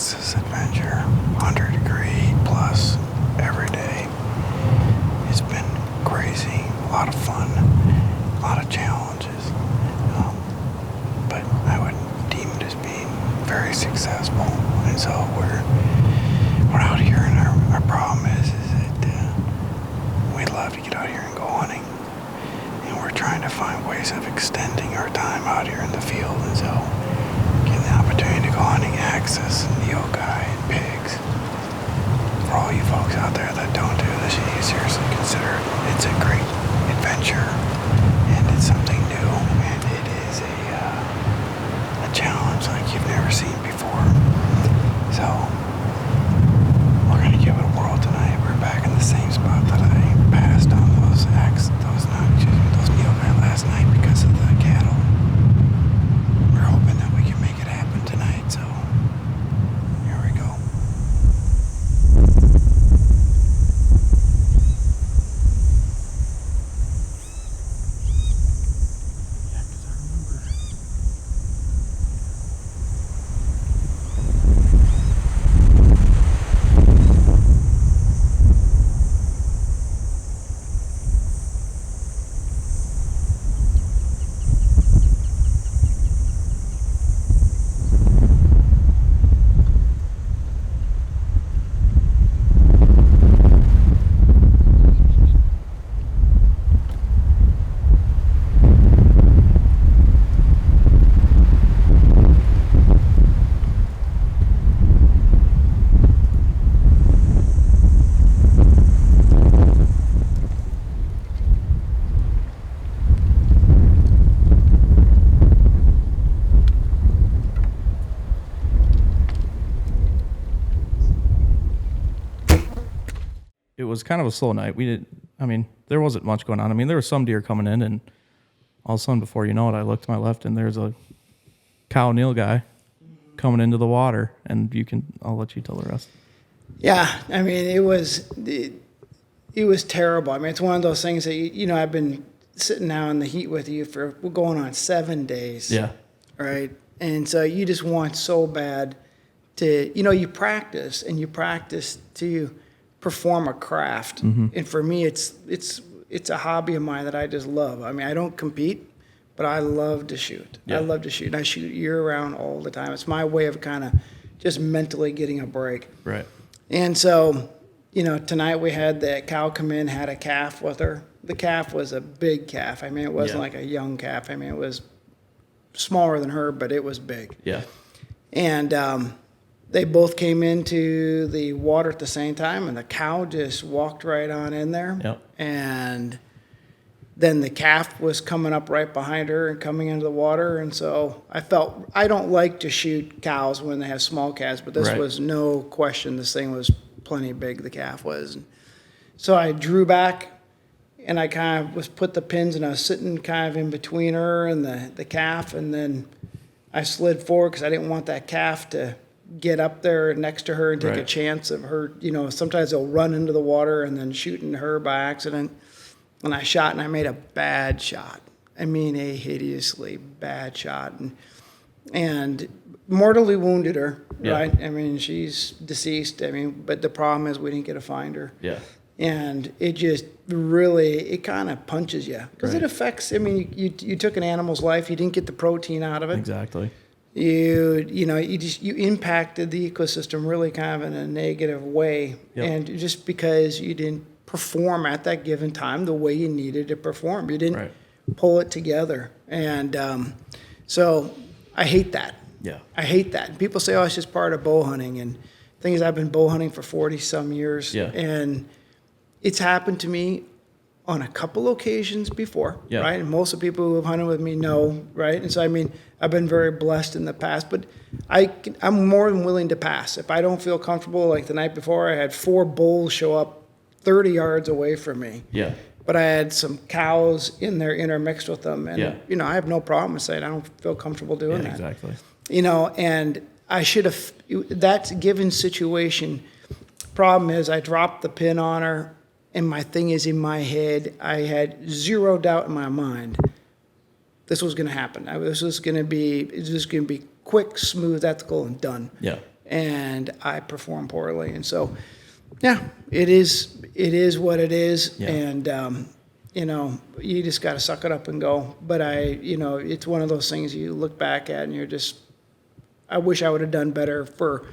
Texas adventure, 100-degree plus every day. It's been crazy, a lot of fun, a lot of challenges, but I would deem it as being very successful. And so we're out here, and our problem is that we love to get out here and go hunting, and we're trying to find ways of extending our time out here in the field, and so getting the opportunity to go hunting axis and Nilgai and pigs. For all you folks out there that don't do this, you seriously consider it. It's a great adventure, and it's something new, and it is a challenge like you've never seen before. So we're gonna give it a whirl tonight. We're back in the same spot that I passed on those Nilgai last night because of the cattle. We're hoping that we can make it happen tonight, so here we go. Yeah, 'cause I remember. It was kind of a slow night. There wasn't much going on. There were some deer coming in, and all of a sudden, before you know it, I looked to my left, and there's a cow Nilgai coming into the water, and I'll let you tell the rest. Yeah, it was terrible. It's one of those things that, I've been sitting now in the heat with you we're going on 7 days. Yeah. Right? And so you just want so bad to, you practice to perform a craft. Mm-hmm. And for me, it's a hobby of mine that I just love. I don't compete, but I love to shoot. Yeah. I love to shoot. And I shoot year round all the time. It's my way of kind of just mentally getting a break. Right. And so, tonight we had the cow come in, had a calf with her. The calf was a big calf. It wasn't like a young calf. It was smaller than her, but it was big. Yeah. And they both came into the water at the same time, and the cow just walked right on in there. Yep. And then the calf was coming up right behind her and coming into the water. And so I don't like to shoot cows when they have small calves, but this Right. was no question. This thing was plenty big, the calf was. So I drew back, and I kind of put the pins, and I was sitting kind of in between her and the calf, and then I slid forward because I didn't want that calf to get up there next to her and take a Right. chance of her. Sometimes they'll run into the water and then shooting her by accident. And I shot, and I made a bad shot. A hideously bad shot, and mortally wounded her. Yeah. Right? She's deceased. But the problem is we didn't get to find her. Yeah. And it just really, it kind of punches you because Right. it affects. You took an animal's life. You didn't get the protein out of it. Exactly. You impacted the ecosystem really kind of in a negative way. Yep. And just because you didn't perform at that given time the way you needed to perform, you didn't Right. pull it together. And so I hate that. Yeah. I hate that. And people say, oh, it's just part of bow hunting. And the thing is, I've been bow hunting for 40 some years. Yeah. And it's happened to me on a couple occasions before, Yeah. right? And most of the people who have hunted with me know, right? And so, I've been very blessed in the past, but I'm more than willing to pass. If I don't feel comfortable, like the night before, I had 4 bulls show up 30 yards away from me. Yeah. But I had some cows in there intermixed with them. And, Yeah. I have no problem with saying I don't feel comfortable doing that. Exactly. And I should have, that given situation, problem is I dropped the pin on her, and my thing is in my head, I had zero doubt in my mind this was going to happen. This was going to be quick, smooth, ethical, and done. Yeah. and I perform poorly. And so, yeah, it is what it is. Yeah. And, you know, you just got to suck it up and go. But you know, it's one of those things you look back at and you're just, I wish I would have done better for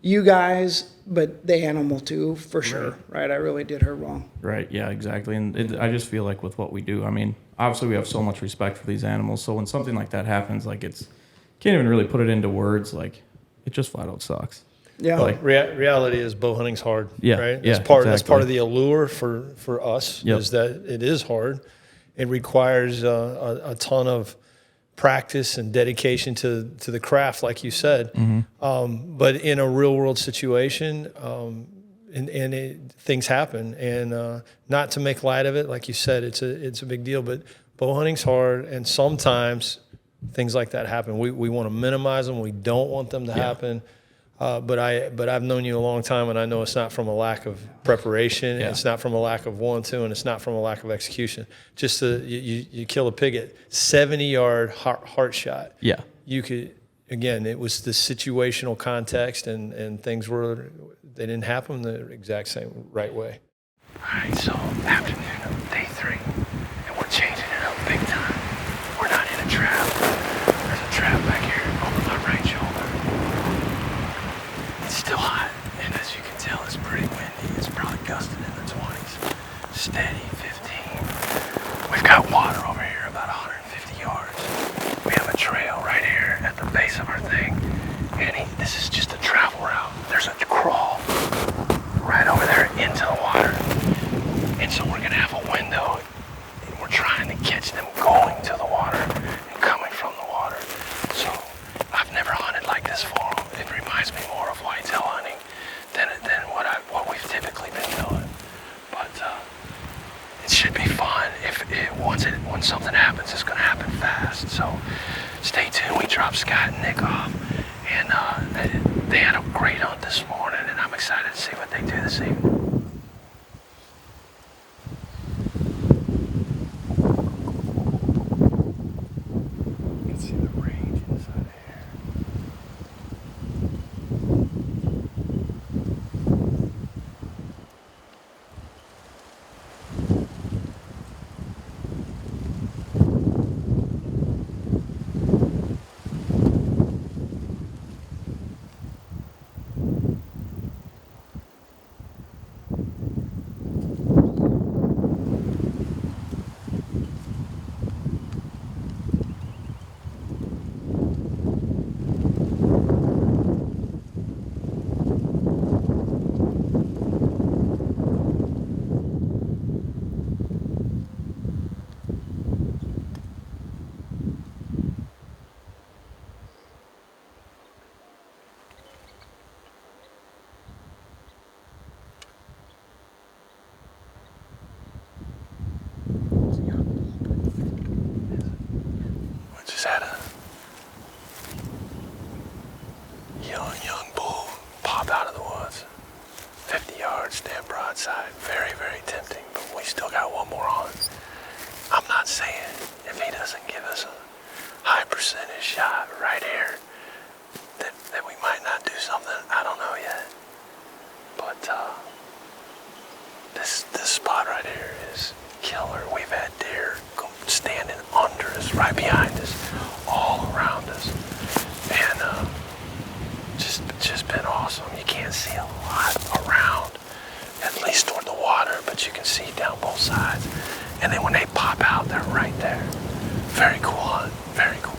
you guys, but the animal too, for sure. Right. I really did her wrong. Right. Yeah, exactly. And I just feel like with what we do, I mean, obviously we have so much respect for these animals. So when something like that happens, like can't even really put it into words. Like it just flat out sucks. Yeah. Well, reality is bow hunting's hard. Yeah, Right. yeah, That's part exactly. of the allure for us Yep. is that it is hard. It requires a ton of practice and dedication to the craft, like you said. But in a real world situation, things happen, and not to make light of it, like you said, it's a big deal. But bow hunting's hard, and sometimes things like that happen. We want to minimize them. We don't want them to happen. But I've known you a long time, and I know it's not from a lack of preparation. Yeah. It's not from a lack of want to, and it's not from a lack of execution. Just you kill a pig at 70-yard heart shot. Yeah. You could, again, it was the situational context, and things they didn't happen the exact same right way. All right, so afternoon of day 3, and we're changing it up big time. We're not in a trap. There's a trap back here over my right shoulder. It's still hot, and as you can tell, it's pretty windy. It's probably gusting in the 20s. Steady 15. We've got water over here about 150 yards. We have a trail right here at the base of our thing, and this is just a travel route. There's a crawl right over there into the water. And so we're gonna have a window, and we're trying to catch them going to the water and coming from the water. So I've never hunted like this for them. It reminds me more of whitetail hunting than what we've typically been doing. But it should be fun. When something happens, it's gonna happen fast. So stay tuned. We dropped Scott and Nick off, and they had a great hunt this morning, and I'm excited to see what they do this evening. You can see the range inside of here. We just had a young bull pop out of the woods. 50 yards, stand broadside. Very, very tempting, but we still got one more on. I'm not saying if he doesn't give us a high percentage shot right here that we might not do something. I don't know yet. But this spot right here is killer. We've had deer standing under us, right behind us, all around us, and just been awesome. You can't see a lot around, at least toward the water, but you can see down both sides. And then when they pop out, they're right there. Very cool hunt. Very cool.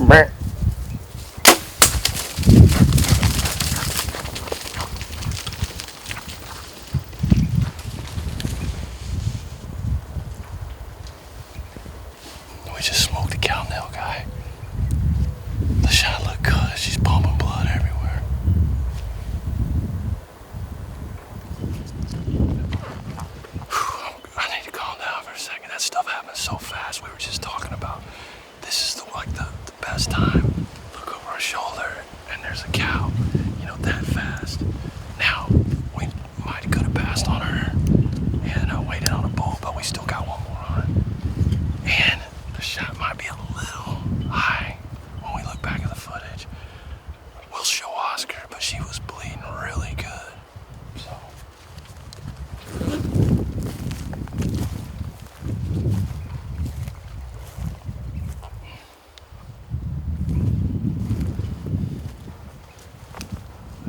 We just smoked a cow Nilgai. The shot looked good. She's pumping blood everywhere. I need to calm down for a second. That stuff happened so fast. We were just talking about this is the best time. Look over our shoulder and there's a cow, that fast. Now, we might could have passed on her and waited on a bull, but we still got one more on. And the shot might be a little high when we look back at the footage. We'll show Oscar, but she was bleeding really good. So.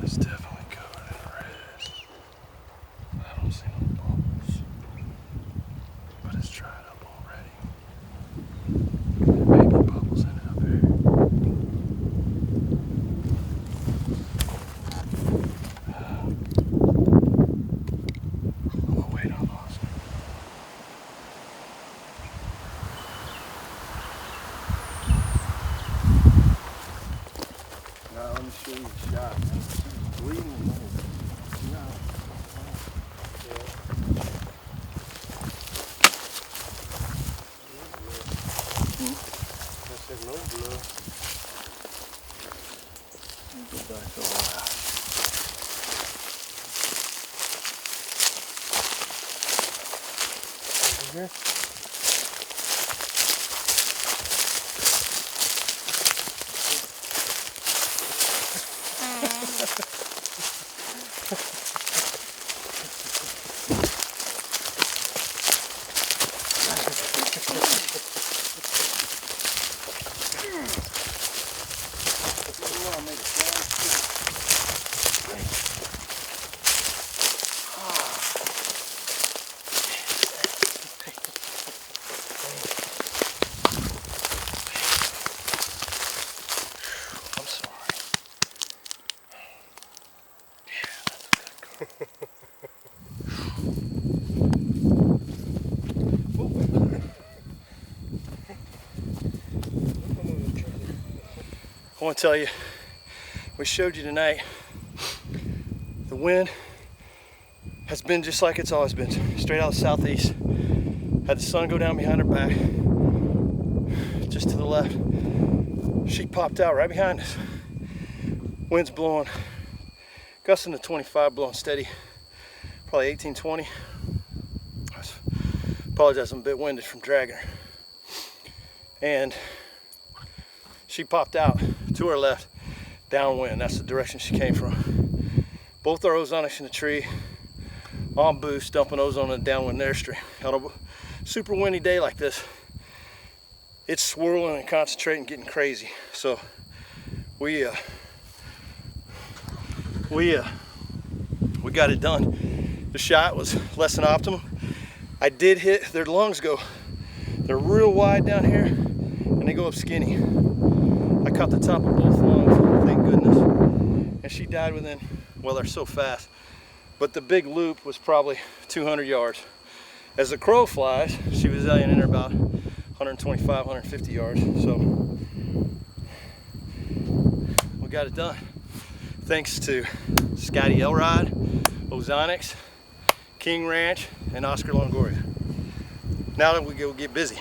It's definitely covered in red. I don't see no bubbles, but it's dried up already. There may be bubbles in it up here. We'll wait on Oscar. Now let me show you the shot, man. She's bleeding. There's no blood. Go back over here. I'm sorry. Yeah, that's a good girl. I want to tell you, we showed you tonight, the wind has been just like it's always been, straight out of the southeast. Had the sun go down behind her back, just to the left. She popped out right behind us. Wind's blowing, gusting to 25, blowing steady, probably 18, 20. I apologize, I'm a bit winded from dragging her. And she popped out to her left, downwind. That's the direction she came from. Both our ozonics in the tree, on boost, dumping ozone in the downwind airstream. On a super windy day like this, it's swirling and concentrating, getting crazy. So we got it done. The shot was less than optimum. I did hit, their lungs they're real wide down here and they go up skinny. I caught the top of both lungs, thank goodness. And she died within, well, they're so fast, but the big loop was probably 200 yards. As the crow flies, she was in there about 125, 150 yards. So we got it done. Thanks to Scotty Elrod, Ozonics, King Ranch, and Oscar Longoria. Now that we go get busy.